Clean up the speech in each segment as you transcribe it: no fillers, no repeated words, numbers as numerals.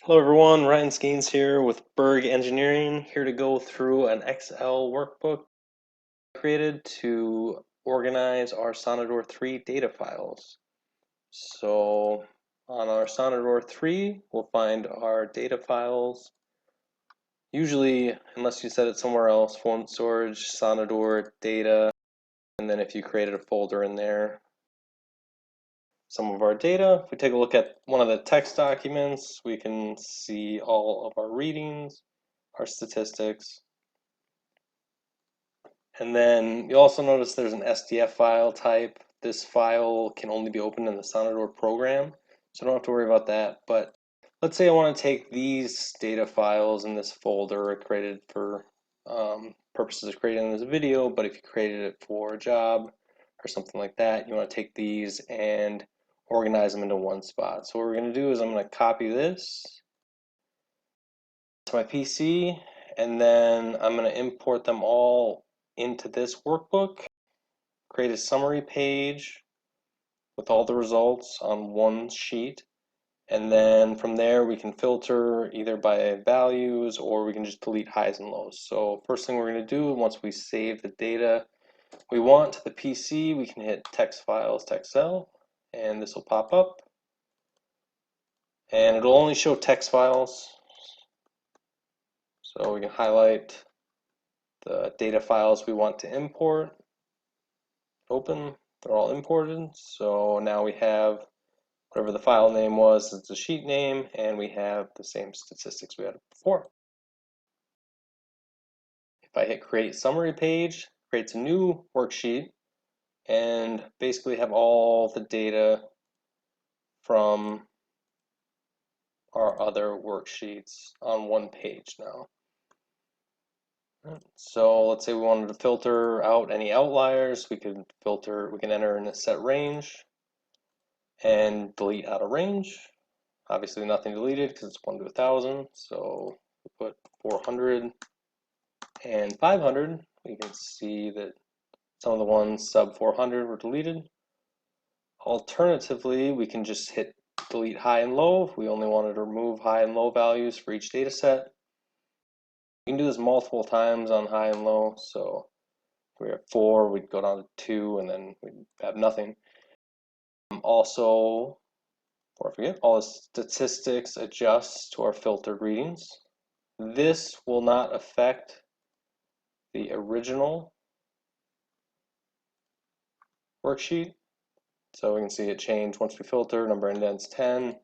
Hello everyone, Ryan Skeens here with Berg Engineering, here to go through an Excel workbook created to organize our SonoDur 3 data files. So on our SonoDur 3, we'll find our data files. Usually, unless you set it somewhere else, phone storage, SonoDur, data, and then if you created a folder in there, some of our data. If we take a look at one of the text documents, we can see all of our readings, our statistics. And then you'll also notice there's an SDF file type. This file can only be opened in the SonoDur program, so don't have to worry about that. But let's say I want to take these data files in this folder created for purposes of creating this video, but if you created it for a job or something like that, you want to take these and organize them into one spot. So what we're going to do is I'm going to copy this to my PC, and then I'm going to import them all into this workbook, create a summary page with all the results on one sheet, and then from there we can filter either by values or we can just delete highs and lows. So first thing we're going to do, once we save the data we want to the PC, we can hit text files, TextCell, and this will pop up, and it'll only show text files. So we can highlight the data files we want to import, open, they're all imported. So now we have whatever the file name was, it's the sheet name, and we have the same statistics we had before. If I hit create summary page, creates a new worksheet and basically have all the data from our other worksheets on one page now. So let's say we wanted to filter out any outliers, we can enter in a set range and delete out of range. Obviously nothing deleted because it's 1 to 1,000, so we put 400 and 500. We can see that some of the ones sub 400 were deleted. Alternatively, we can just hit delete high and low if we only wanted to remove high and low values for each data set. You can do this multiple times on high and low, so if we have 4, we'd go down to 2, and then we'd have nothing. Also, before I forget, all the statistics adjust to our filtered readings. This will not affect the original worksheet. So we can see it change once we filter. Number of indents 10,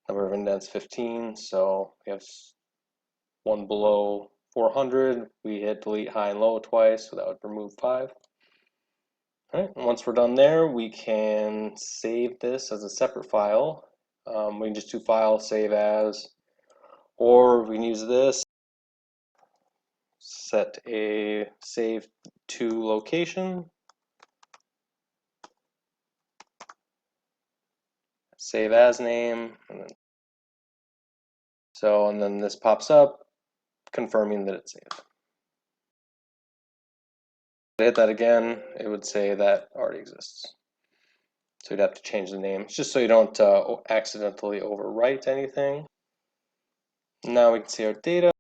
number of indents 15. So we have one below 400. We hit delete high and low twice, so that would remove 5. All right, and once we're done there, we can save this as a separate file. We can just do file, save as, or we can use this, set a save to location, save as name, and then this pops up confirming that it's saved. If I hit that again, it would say that already exists. So you'd have to change the name, just so you don't accidentally overwrite anything. Now we can see our data,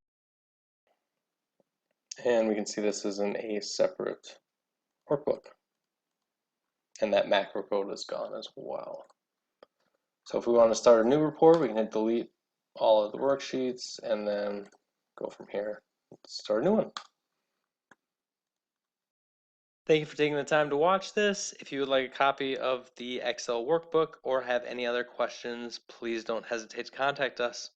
and we can see this is in a separate workbook. And that macro code is gone as well. So if we want to start a new report, we can hit delete all of the worksheets and then go from here. Start a new one. Thank you for taking the time to watch this. If you would like a copy of the Excel workbook or have any other questions, please don't hesitate to contact us.